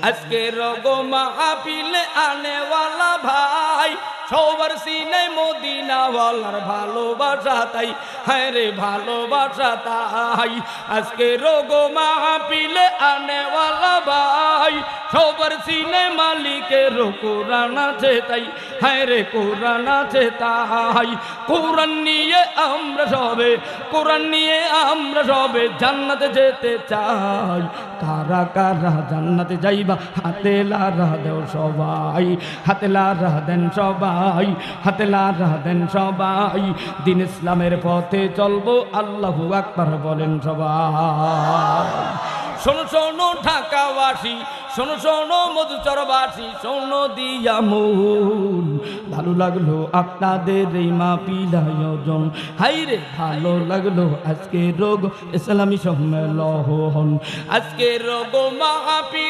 আজকে রগো মাহফিলে আনেওয়ালা ভাই সবার সিনে মদিনাওয়ালার ভালোবাসা তাই, হ্যাঁ রে ভালোবাসা তাই। আজকে রগো মাহফিলে আনেওয়ালা ভাই সবার সিনে মালিকের কোরআন আছে তাই, হ্যাঁ রে কোরআন আছে তাই। কোরআন নিয়ে আমরা সবে, কোরআন নিয়ে আমরা সবে জান্নাতে যেতে চাই। কারা কারা জান্নাতে যাইবা হাতে লারা দেও সবাই, হাতে লারা দেন সবাই, হাতে লারা দেন সবাই। দিন ইসলামের পথে চলবো আল্লাহু আকবার বলেন সবাই। শোনো শোনো ঢাকাবাসী, শোনো শোনো মধুচরবাসী, শোনো দিয়া মন, ভালো লাগলো আপনাদের এই মাহফিল আয়োজন, হাইরে ভালো লাগলো আজকে রোগ ইসলামী সম্মেলন, আজকে রোগ মাহফিল।